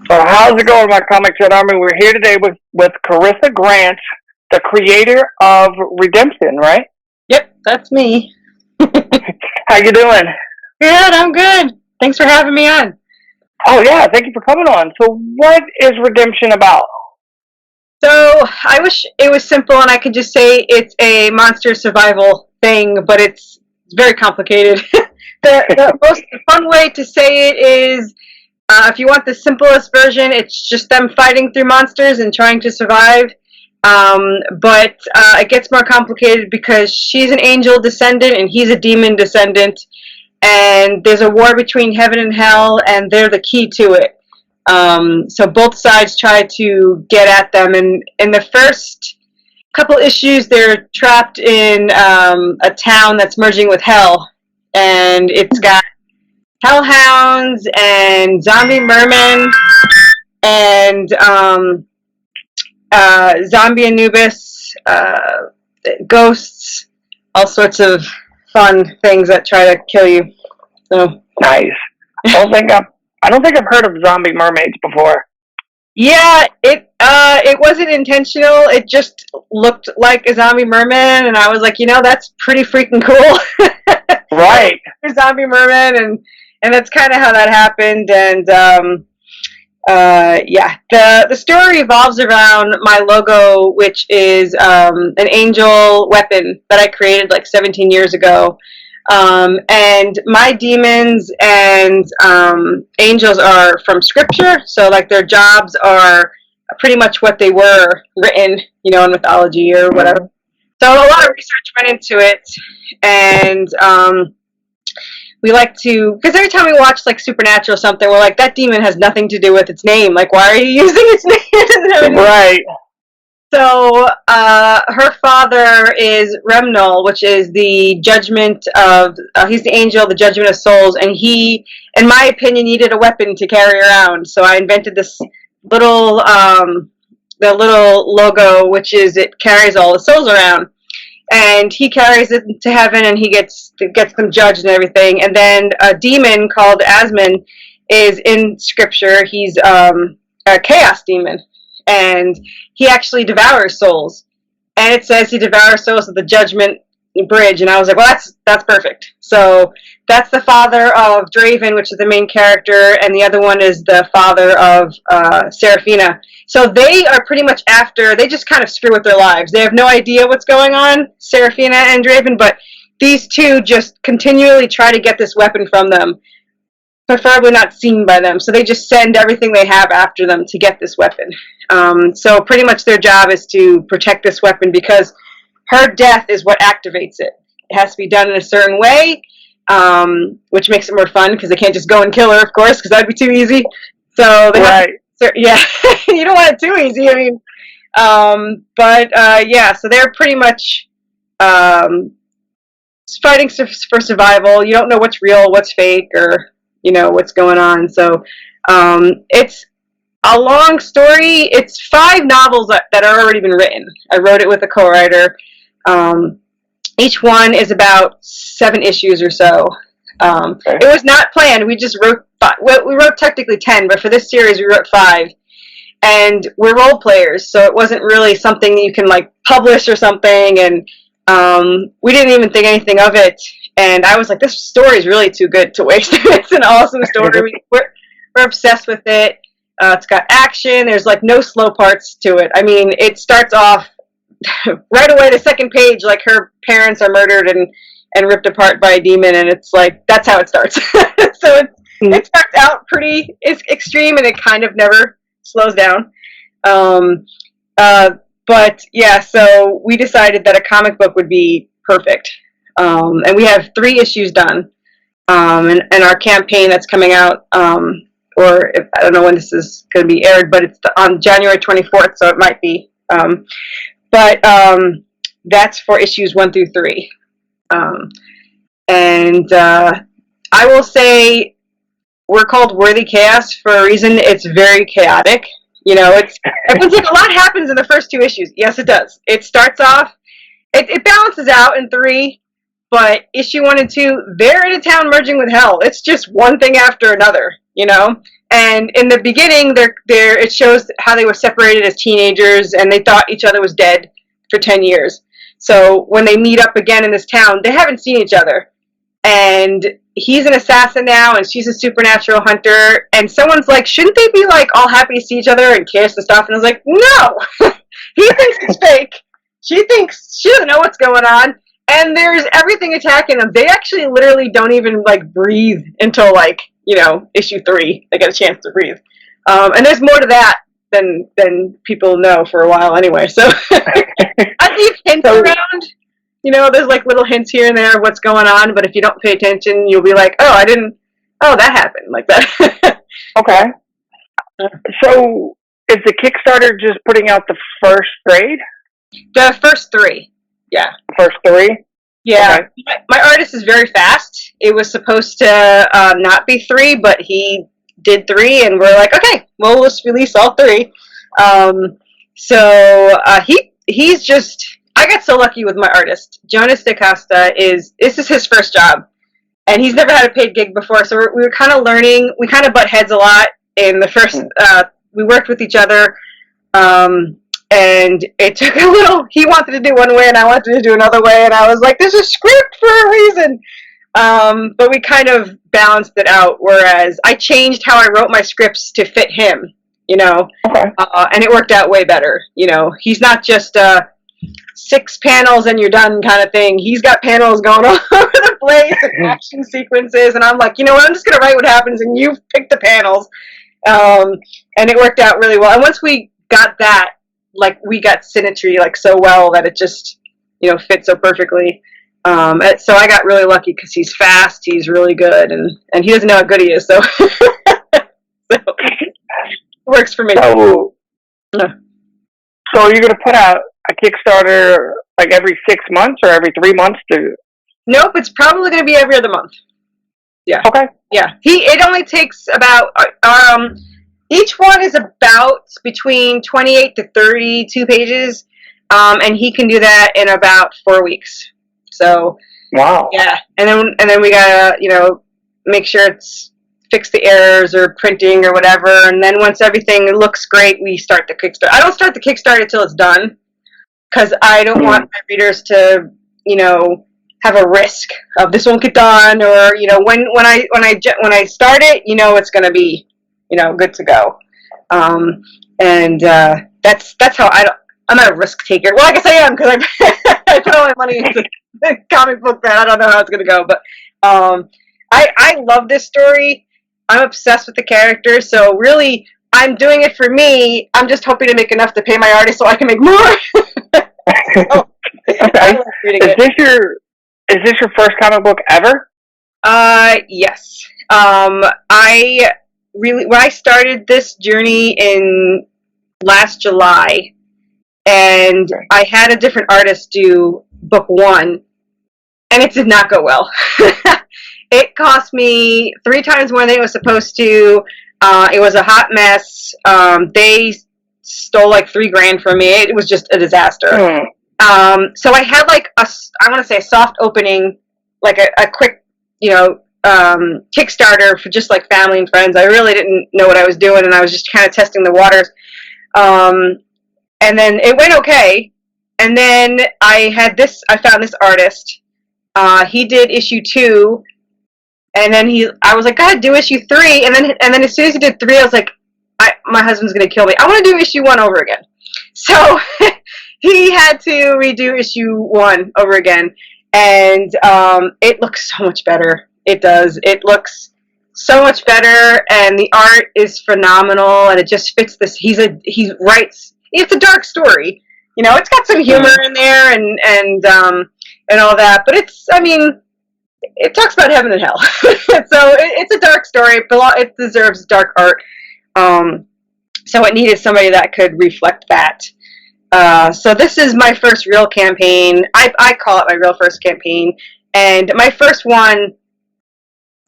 So how's it going, my Comic Chat Army? We're here today with Corissa Grant, the creator of Redemption, right? Yep, that's me. How you doing? Good, I'm good. Thanks for having me on. Oh yeah, thank you for coming on. So what is Redemption about? So I wish it was simple and I could just say it's a monster survival thing, but it's very complicated. The most fun way to say it is, if you want the simplest version, it's just them fighting through monsters and trying to survive. But it gets more complicated because she's an angel descendant and he's a demon descendant. And there's a war between heaven and hell, and they're the key to it. So both sides try to get at them. And in the first couple issues, they're trapped in a town that's merging with hell. And it's got hellhounds and zombie mermen and zombie Anubis, ghosts, all sorts of fun things that try to kill you. So nice. I don't think I've heard of zombie mermaids before. Yeah, it wasn't intentional. It just looked like a zombie merman, and I was like, that's pretty freaking cool. Right. A zombie merman, and that's kind of how that happened. And yeah, the story revolves around my logo, which is an angel weapon that I created like 17 years ago. And my demons and angels are from scripture, so like their jobs are pretty much what they were written, in mythology or whatever. So a lot of research went into it, and we like to, because every time we watch like Supernatural or something, we're like, that demon has nothing to do with its name. Like, why are you using its name? Right. So her father is Remnal, which is the judgment of, he's the angel, the judgment of souls, and he, in my opinion, needed a weapon to carry around. So I invented this little, the little logo, which is it carries all the souls around. And he carries it to heaven, and he gets them judged and everything. And then a demon called Asman is in scripture. He's a chaos demon, and he actually devours souls. And it says he devours souls at the judgment bridge. And I was like, well, that's perfect. So that's the father of Draven, which is the main character, and the other one is the father of Seraphina. So they are pretty much they just kind of screw with their lives. They have no idea what's going on, Seraphina and Draven, but these two just continually try to get this weapon from them, preferably not seen by them. So they just send everything they have after them to get this weapon. So pretty much their job is to protect this weapon because her death is what activates it. It has to be done in a certain way, which makes it more fun because they can't just go and kill her, of course, because that'd be too easy. So they have to, yeah, you don't want it too easy. I mean, yeah, so they're pretty much fighting for survival. You don't know what's real, what's fake, or what's going on. So it's a long story. It's 5 novels that are already been written. I wrote it with a co-writer. Each one is about 7 issues or so. It was not planned. We just wrote 5. We wrote technically 10, but for this series we wrote 5. And we're role players, so it wasn't really something that you can like publish or something. And we didn't even think anything of it. And I was like, this story is really too good to waste. It's an awesome story. We're obsessed with it. It's got action. There's like no slow parts to it. I mean, it starts off right away, the second page, like her parents are murdered and ripped apart by a demon, and it's like, that's how it starts. So it starts out pretty extreme, and it kind of never slows down. But yeah, so we decided that a comic book would be perfect. And we have 3 issues done. And our campaign that's coming out, or I don't know when this is going to be aired, but it's on January 24th, so it might be. But that's for issues 1 through 3. And I will say we're called Worthy Chaos for a reason. It's very chaotic. Everyone's like, a lot happens in the first 2 issues. Yes, it does. It starts off, it balances out in 3, but issue 1 and 2, they're in a town merging with hell. It's just one thing after another, And in the beginning, it shows how they were separated as teenagers, and they thought each other was dead for 10 years. So when they meet up again in this town, they haven't seen each other. And he's an assassin now, and she's a supernatural hunter. And someone's like, shouldn't they be like all happy to see each other and kiss and stuff? And I was like, no, he thinks it's fake. She thinks she doesn't know what's going on. And there's everything attacking them. They actually literally don't even like breathe until like, issue 3. They get a chance to breathe. And there's more to that than people know for a while anyway. So I leave hints around. There's like little hints here and there of what's going on, but if you don't pay attention, you'll be like, oh, that happened, like that. Okay. So is the Kickstarter just putting out the first grade? The first 3. Yeah. First 3? Yeah. Okay. My artist is very fast. It was supposed to not be 3, but he did 3, and we're like, okay, well, let's release all 3. He's just... I got so lucky with my artist. Jonas DaCosta this is his first job, and he's never had a paid gig before, so we were kind of learning. We kind of butt heads a lot in the first, we worked with each other, and it took a little, he wanted to do one way, and I wanted to do another way, and I was like, there's a script for a reason, but we kind of balanced it out, whereas I changed how I wrote my scripts to fit him, Okay. And it worked out way better, he's not just, 6 panels and you're done kind of thing. He's got panels going all over the place and action sequences, and I'm like, I'm just gonna write what happens and you pick the panels. And it worked out really well. And once we got that, like, we got symmetry like so well that it just fit so perfectly. So I got really lucky because he's fast, he's really good, and he doesn't know how good he is, so it works for me. So you're gonna put out a Kickstarter like every 6 months or every 3 months to? Nope, it's probably going to be every other month. Yeah. Okay. Yeah. It only takes about each one is about between 28 to 32 pages, and he can do that in about 4 weeks. So. Wow. Yeah, and then we gotta make sure it's fix the errors or printing or whatever, and then once everything looks great, we start the Kickstarter. I don't start the Kickstarter until it's done, because I don't want my readers to, have a risk of this won't get done, or when I start it, it's gonna be, good to go, and that's how I'm not a risk taker. Well, I guess I am, because I put all my money into the comic book that I don't know how it's gonna go, but I love this story. I'm obsessed with the character, so really, I'm doing it for me. I'm just hoping to make enough to pay my artist so I can make more. Okay. Is this your first comic book ever? Yes. When I started this journey in last July, and I had a different artist do book 1, and it did not go well. It cost me 3 times more than it was supposed to. It was a hot mess. They stole like $3,000 from me. It was just a disaster. So I had like I want to say a soft opening, like a quick, Kickstarter for just like family and friends. I really didn't know what I was doing, and I was just kind of testing the waters. And then it went okay. And then I found this artist. He did issue 2. And then I was like, God, do issue 3. And then as soon as he did 3, I was like, my husband's going to kill me. I want to do issue 1 over again. So he had to redo issue 1 over again. And it looks so much better. It does. It looks so much better. And the art is phenomenal. And it just fits this. He writes. It's a dark story. It's got some humor in there and all that. But it talks about heaven and hell. So it's a dark story. It deserves dark art. So it needed somebody that could reflect that. So this is my first real campaign. I call it my real first campaign. And my first one,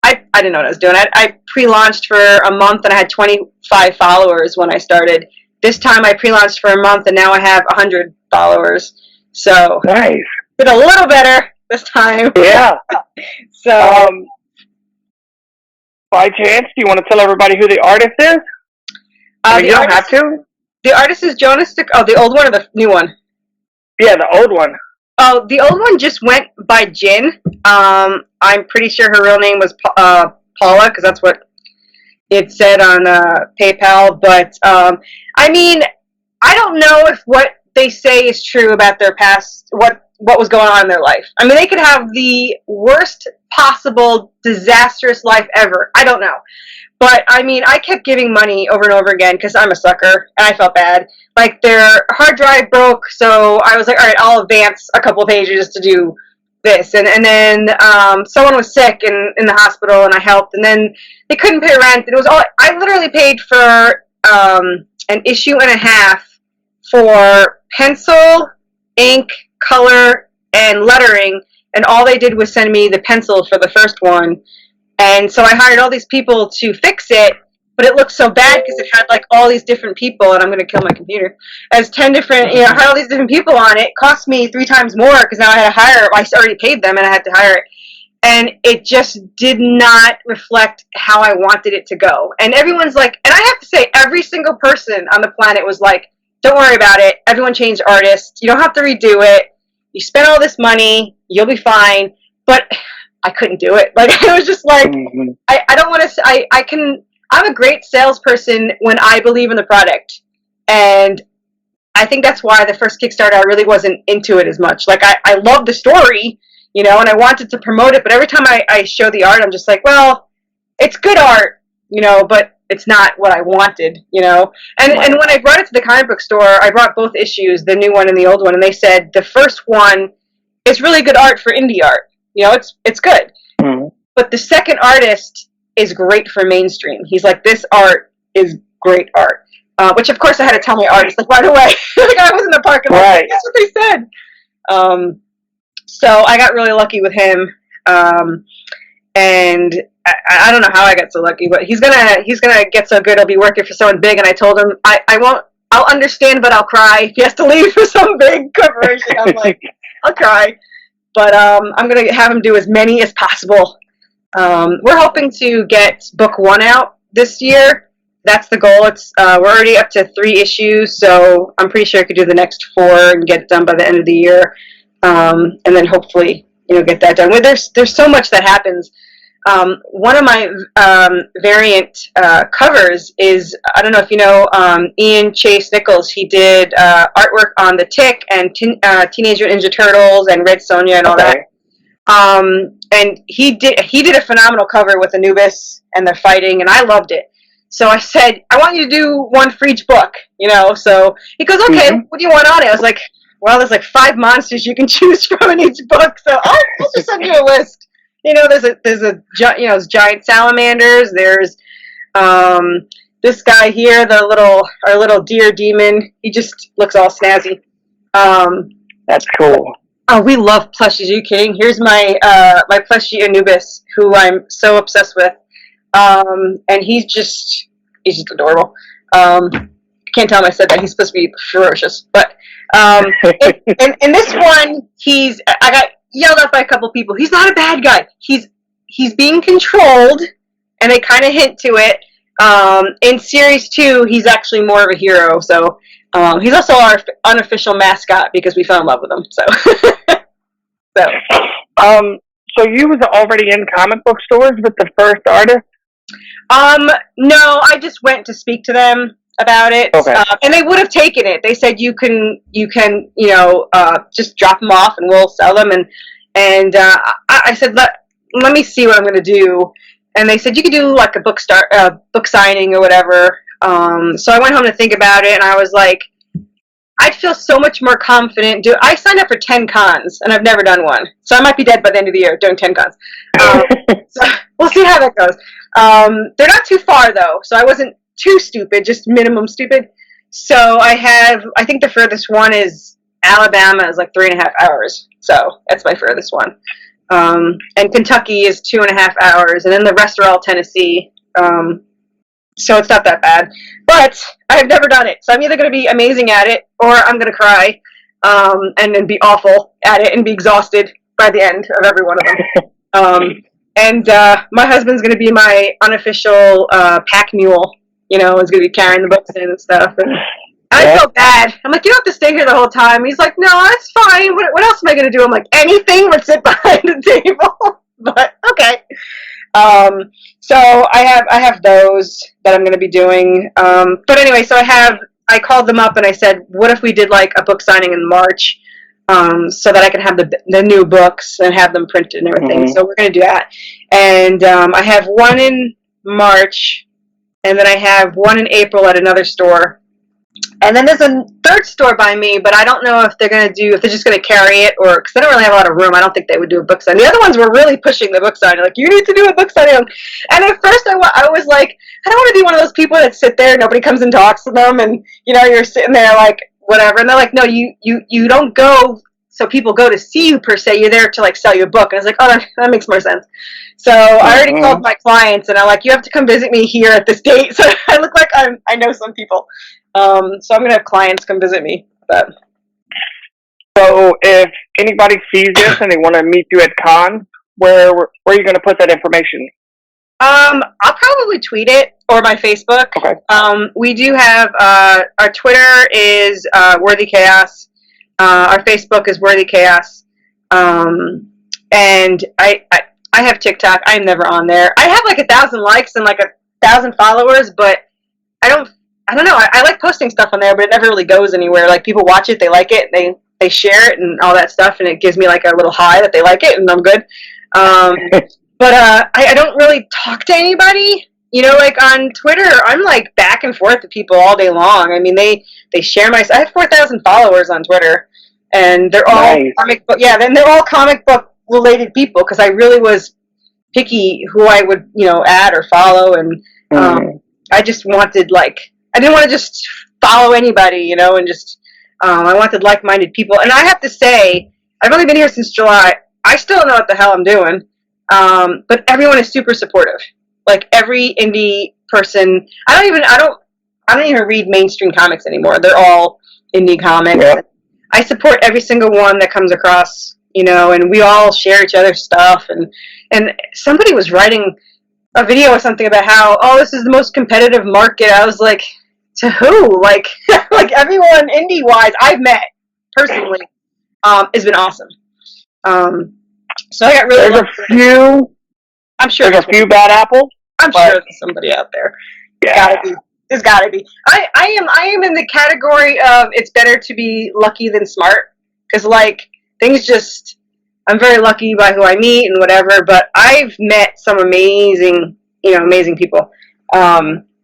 I didn't know what I was doing. I pre-launched for a month, and I had 25 followers when I started. This time I pre-launched for a month, and now I have 100 followers. So nice. Did a little better this time. Yeah. So by chance, do you want to tell everybody who the artist is? You don't have to. The artist is Jonas. Oh, the old one or the new one? Yeah, the old one. Oh, the old one just went by Jin. I'm pretty sure her real name was Paula, because that's what it said on PayPal. But I mean, I don't know if what they say is true about their past, what was going on in their life. I mean, they could have the worst possible disastrous life ever. I don't know. But, I mean, I kept giving money over and over again because I'm a sucker, and I felt bad. Like, their hard drive broke, so I was like, all right, I'll advance a couple of pages to do this. And then someone was sick in the hospital, and I helped. And then they couldn't pay rent. And it was all, I literally paid for an issue and a half for pencil, ink, color, and lettering. And all they did was send me the pencil for the first one. And so I hired all these people to fix it, but it looked so bad because it had like all these different people, and I'm going to kill my computer, as 10 different, I had all these different people on it. It cost me 3 times more because now I had to hire, I already paid them and I had to hire it. And it just did not reflect how I wanted it to go. And everyone's like, and I have to say, every single person on the planet was like, don't worry about it. Everyone changed artists. You don't have to redo it. You spent all this money. You'll be fine. But I couldn't do it. Like, it was just like, I don't want to, I'm a great salesperson when I believe in the product. And I think that's why the first Kickstarter, I really wasn't into it as much. Like, I love the story, and I wanted to promote it, but every time I show the art, I'm just like, well, it's good art, but it's not what I wanted, And when I brought it to the comic book store, I brought both issues, the new one and the old one, and they said the first one is really good art for indie art. It's good. Mm-hmm. But the second artist is great for mainstream. He's like, this art is great art. Which, of course, I had to tell my artist, like, right away. Like, I was in the parking lot. Right. That's what they said. So I got really lucky with him. And I don't know how I got so lucky, but he's gonna get so good he'll be working for someone big. And I told him, I'll understand, but I'll cry if he has to leave for some big corporation. I'm like, I'll cry. But I'm going to have him do as many as possible. We're hoping to get book 1 out this year. That's the goal. We're already up to 3 issues, so I'm pretty sure I could do the next 4 and get it done by the end of the year. And then hopefully, get that done. There's so much that happens. One of my variant covers is, I don't know if you know, Ian Chase Nichols. He did artwork on The Tick and Teenage Mutant Ninja Turtles and Red Sonja and all that. And he did a phenomenal cover with Anubis and they're fighting, and I loved it. So I said, I want you to do one for each book, So he goes, okay, what do you want on it? I was like, well, there's like 5 monsters you can choose from in each book, so I'll just send you a list. There's giant salamanders. There's this guy here, our little deer demon. He just looks all snazzy. That's cool. Oh, we love plushies. Are you kidding? Here's my my plushie Anubis, who I'm so obsessed with. And he's just adorable. Can't tell him I said that. He's supposed to be ferocious, but in this one, I got yelled at by a couple people. He's not a bad guy. He's being controlled, and they kind of hint to it. In series 2, he's actually more of a hero. So he's also our unofficial mascot because we fell in love with him. So you was already in comic book stores with the first artist? No, I just went to speak to them about it, okay. And they would have taken it. They said you can, just drop them off and we'll sell them. And I said, let me see what I'm going to do. And they said you could do like a book signing or whatever. So I went home to think about it, and I was like, I'd feel so much more confident. I signed up for 10 cons, and I've never done one. So I might be dead by the end of the year doing 10 cons. So we'll see how that goes. They're not too far, though, so I wasn't too stupid, just minimum stupid. So I think the furthest one is Alabama, is like 3.5 hours. So that's my furthest one. And Kentucky is 2.5 hours, and then the rest are all Tennessee. So it's not that bad. But I've never done it. So I'm either going to be amazing at it, or I'm going to cry, and then be awful at it and be exhausted by the end of every one of them. And my husband's going to be my unofficial pack mule. You know, is going to be carrying the books in and stuff. And I feel bad. I'm like, you don't have to stay here the whole time. He's like, no, that's fine. What else am I going to do? I'm like, anything but sit behind the table. But okay. So I have those that I'm going to be doing. But anyway, so I called them up and I said, what if we did like a book signing in March, so that I can have the new books and have them printed and everything. Mm-hmm. So we're going to do that. And I have one in March, and then I have one in April at another store. And then there's a third store by me, but I don't know if they're just going to carry it, or because they don't really have a lot of room. I don't think they would do a book signing. The other ones were really pushing the book signing, like, you need to do a book signing. And at first I was like, I don't want to be one of those people that sit there and nobody comes and talks to them, and you know, you're sitting there like whatever. And they're like, no, you don't go so people go to see you per se. You're there to like sell your book. And I was like, oh, that makes more sense. So I already called my clients, and I'm like, you have to come visit me here at this date. So I look like I know some people. So I'm going to have clients come visit me. But so if anybody sees this and they want to meet you at con, where are you going to put that information? I'll probably tweet it, or my Facebook. Okay. We do have, our Twitter is Worthy Chaos. Our Facebook is Worthy Chaos. And I have TikTok. I'm never on there. I have like 1,000 likes and like 1,000 followers, but I don't know. I like posting stuff on there, but it never really goes anywhere. Like, people watch it, they like it, they share it and all that stuff, and it gives me like a little high that they like it, and I'm good. But I don't really talk to anybody. You know, like on Twitter, I'm like back and forth to people all day long. I mean, they share I have 4,000 followers on Twitter, and they're all comic book. Yeah, then they're all comic book alluded people, because I really was picky who I would, you know, add or follow, and I just wanted, like, I didn't want to just follow anybody, you know, and just I wanted like-minded people. And I have to say, I've only been here since July. I still don't know what the hell I'm doing, but everyone is super supportive. Like, every indie person. I don't even read mainstream comics anymore. They're all indie comics. Yeah. I support every single one that comes across, you know, and we all share each other's stuff. And somebody was writing a video or something about how, oh, this is the most competitive market. I was like, to who? Like, like everyone indie-wise I've met personally has been awesome. So I got really. There's a few. I'm sure there's a few bad apples. I'm sure there's somebody out there. Yeah. There's gotta be. I am in the category of it's better to be lucky than smart, because like things just, I'm very lucky by who I meet and whatever. But I've met some amazing people.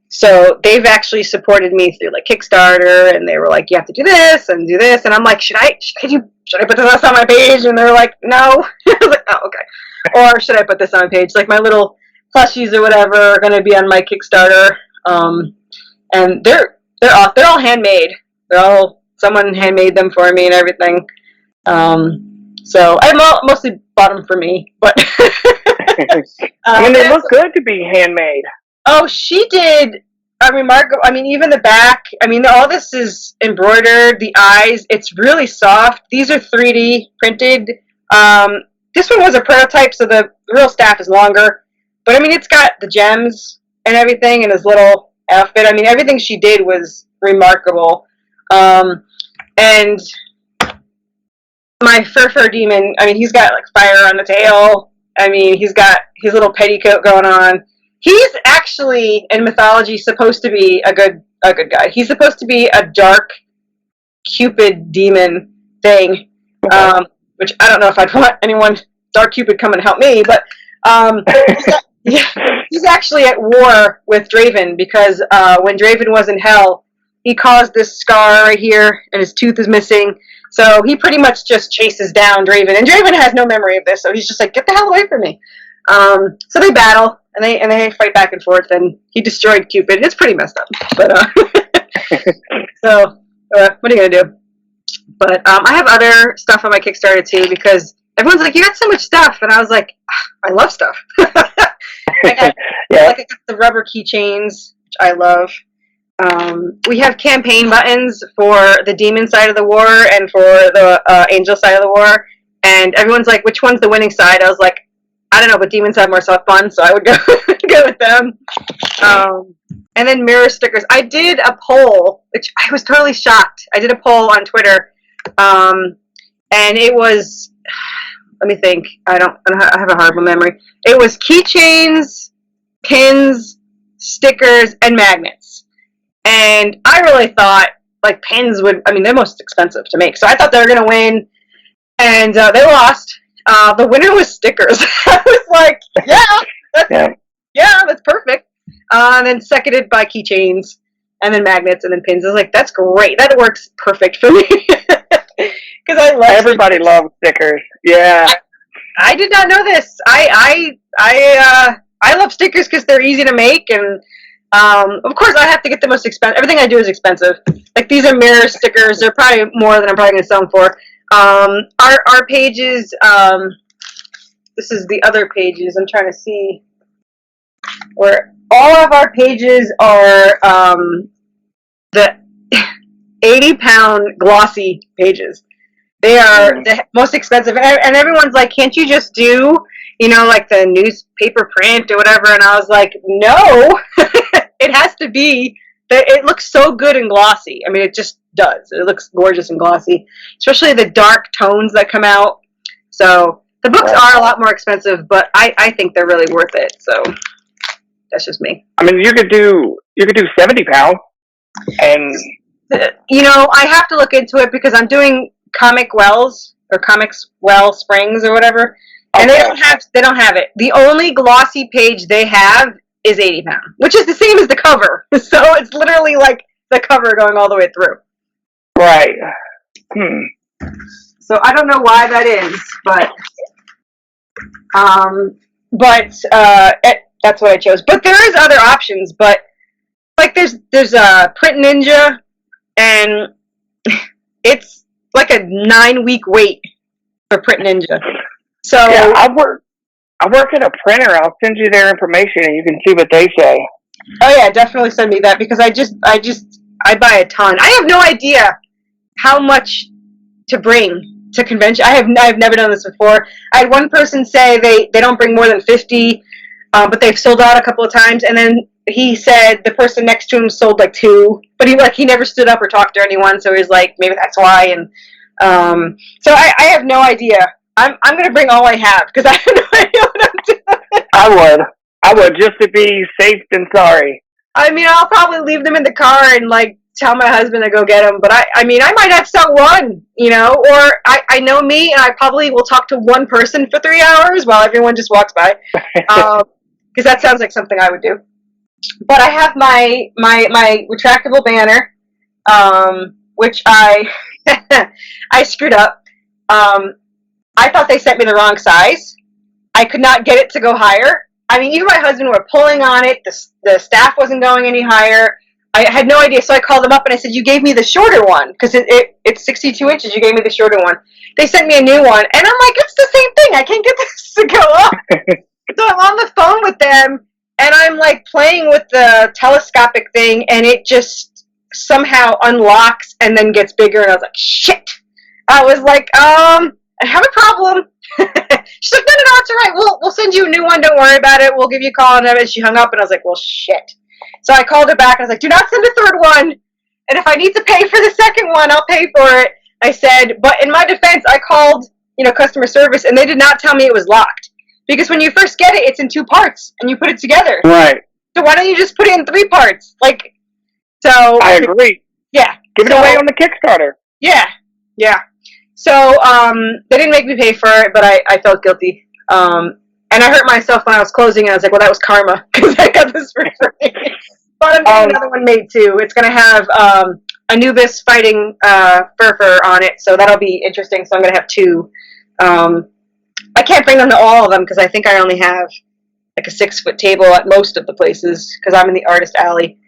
So they've actually supported me through like Kickstarter, and they were like, you have to do this, and I'm like, should I put this on my page? And they're like, no. I was like, oh, okay. Or should I put this on my page? Like, my little plushies or whatever are going to be on my Kickstarter. And they're all handmade. Someone handmade them for me and everything. So I mostly bought them for me, but I mean, they look good to be handmade. Oh, she did a remarkable. I mean, even the back. I mean, all this is embroidered. The eyes, it's really soft. These are 3D printed. This one was a prototype, so the real staff is longer. But I mean, it's got the gems and everything in his little outfit. I mean, everything she did was remarkable. And my fur demon, I mean, he's got like fire on the tail. I mean, he's got his little petticoat going on. He's actually in mythology supposed to be a good guy. He's supposed to be a dark Cupid demon thing, which I don't know if I'd want anyone dark Cupid come and help me, but he's actually at war with Draven, because when Draven was in hell, he caused this scar right here, and his tooth is missing. So he pretty much just chases down Draven, and Draven has no memory of this, so he's just like, get the hell away from me. So they battle, and they fight back and forth, and he destroyed Cupid. It's pretty messed up, but so what are you gonna do? But I have other stuff on my Kickstarter too, because everyone's like, you got so much stuff, and I was like, I love stuff. I got the rubber keychains, which I love. We have campaign buttons for the demon side of the war and for the angel side of the war, and everyone's like, which one's the winning side? I was like, I don't know, but demons have more fun, so I would go go with them. And then mirror stickers. I did a poll, which I was totally shocked. I did a poll on Twitter, and it was, let me think. I have a horrible memory. It was keychains, pins, stickers, and magnets. And I really thought, like, pins would, I mean, they're most expensive to make. So I thought they were going to win, and they lost. The winner was stickers. I was like, that's perfect. And then seconded by keychains, and then magnets, and then pins. I was like, that's great. That works perfect for me. Because I love everybody stickers. loves stickers. Yeah. I did not know this. I love stickers because they're easy to make, and of course I have to get the most expensive. Everything I do is expensive. Like, these are mirror stickers. They're probably more than I'm probably going to sell them for. Our pages. This is the other pages. I'm trying to see where all of our pages are. The 80-pound glossy pages. They are the most expensive, and everyone's like, can't you just do, like the newspaper print or whatever? And I was like, no, it has to be, it looks so good and glossy. I mean, it just does. It looks gorgeous and glossy, especially the dark tones that come out. So the books are a lot more expensive, but I think they're really worth it. So that's just me. I mean, you could do 70 pounds, and I have to look into it because I'm doing Comic Wells or Comics Well Springs or whatever, and they don't have it. The only glossy page they have is 80 pound, which is the same as the cover. So it's literally like the cover going all the way through. Right. So I don't know why that is, but that's what I chose. But there is other options. But like there's Print Ninja, and it's like a 9-week wait for Print Ninja. So yeah, I work at a printer. I'll send you their information, and you can see what they say. Oh yeah, definitely send me that, because I buy a ton. I have no idea how much to bring to convention. I've never done this before. I had one person say they don't bring more than 50, but they've sold out a couple of times, and then he said the person next to him sold like 2, but he never stood up or talked to anyone, so he's like, maybe that's why. And so I have no idea. I'm gonna bring all I have, because I have no idea what I'm doing. I would just to be safe than sorry. I mean, I'll probably leave them in the car and like tell my husband to go get them. But I might not sell one, or I know me, and I probably will talk to one person for 3 hours while everyone just walks by, because that sounds like something I would do. But I have my retractable banner, which I screwed up. I thought they sent me the wrong size. I could not get it to go higher. I mean, even my husband were pulling on it. The staff wasn't going any higher. I had no idea, so I called them up and I said, you gave me the shorter one, because it's 62 inches. You gave me the shorter one. They sent me a new one, and I'm like, it's the same thing. I can't get this to go up. So I'm on the phone with them, and I'm like playing with the telescopic thing, and it just somehow unlocks and then gets bigger, and I was like, shit. I was like, I have a problem. She's like, no, it's all right. We'll send you a new one. Don't worry about it. We'll give you a call. And she hung up, and I was like, well, shit. So I called her back. I was like, do not send a third one. And if I need to pay for the second one, I'll pay for it. I said, but in my defense, I called, customer service, and they did not tell me it was locked. Because when you first get it, it's in 2 parts, and you put it together. Right. So why don't you just put it in 3 parts? So I agree. Yeah. Give it away on the Kickstarter. Yeah. So they didn't make me pay for it, but I felt guilty. And I hurt myself when I was closing, and I was like, well, that was karma, because I got this for free. But I'm getting another one made, too. It's going to have Anubis fighting Furfur on it, so that'll be interesting. So I'm going to have 2. I can't bring them to all of them, because I think I only have like a 6-foot table at most of the places, because I'm in the artist alley.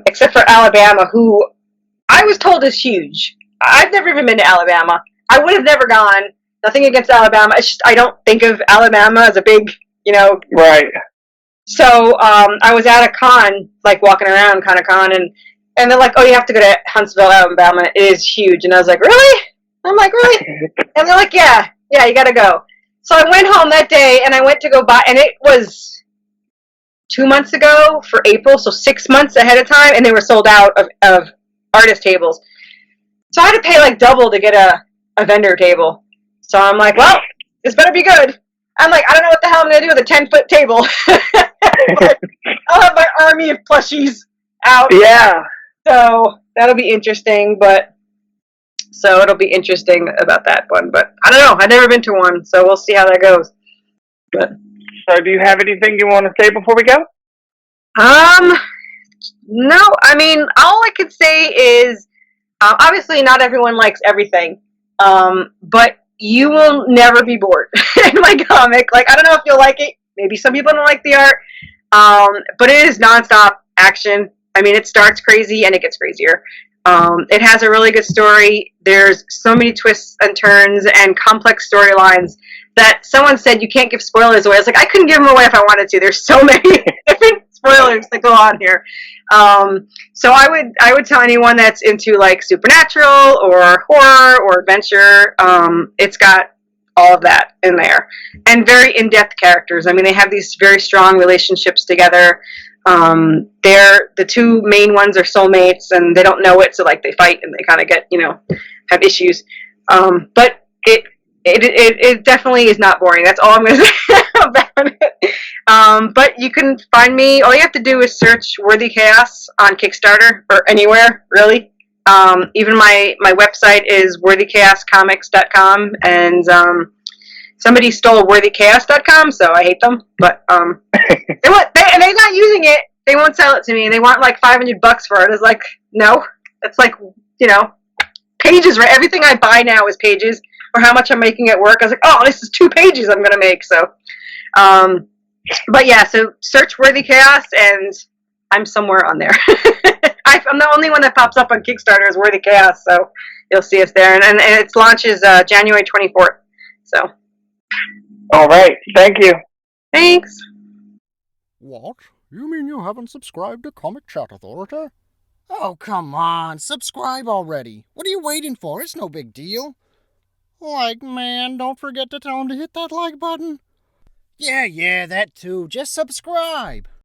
Except for Alabama, who I was told is huge. I've never even been to Alabama. I would have never gone. Nothing against Alabama. It's just I don't think of Alabama as a big, Right. So I was at a con, like walking around, kind of con, and they're like, oh, you have to go to Huntsville, Alabama. It is huge. And I was like, really? I'm like, really? And they're like, yeah, you got to go. So I went home that day and I went to go buy, and it was 2 months ago for April, so 6 months ahead of time, and they were sold out of artist tables. So I had to pay like double to get a vendor table. So I'm like, well, this better be good. I'm like, I don't know what the hell I'm going to do with a 10-foot table. But I'll have my army of plushies out. Yeah. So that'll be interesting, so it'll be interesting about that one. But I don't know. I've never been to one, so we'll see how that goes. But So do you have anything you want to say before we go? No. I mean, all I could say is, obviously not everyone likes everything, but you will never be bored in my comic. Like, I don't know if you'll like it. Maybe some people don't like the art, but it is nonstop action. I mean, it starts crazy and it gets crazier. It has a really good story. There's so many twists and turns and complex storylines that someone said you can't give spoilers away. I was like, I couldn't give them away if I wanted to. There's so many different spoilers that go on here. So I would tell anyone that's into like supernatural or horror or adventure, it's got all of that in there, and very in-depth characters. I mean, they have these very strong relationships together. The two main ones are soulmates, and they don't know it, so like they fight and they kind of get, have issues. But it definitely is not boring. That's all I'm going to say about it. But you can find me. All you have to do is search Worthy Chaos on Kickstarter or anywhere really. Even my website is worthychaoscomics.com, and somebody stole worthychaos.com, so I hate them. But they're not using it. They won't sell it to me. They want like $500 for it. It's like, no, it's like, pages. Right? Everything I buy now is pages. Or how much I'm making it work. I was like, oh, this is 2 pages I'm gonna make. So, but yeah, so search Worthy Chaos, and I'm somewhere on there. I'm the only one that pops up on Kickstarter is Worthy Chaos, so you'll see us there. And it launches January 24th. So. All right. Thank you. Thanks. What? You mean you haven't subscribed to Comicchatauthority? Oh, come on. Subscribe already. What are you waiting for? It's no big deal. Like, man, don't forget to tell him to hit that like button. Yeah, that too. Just subscribe.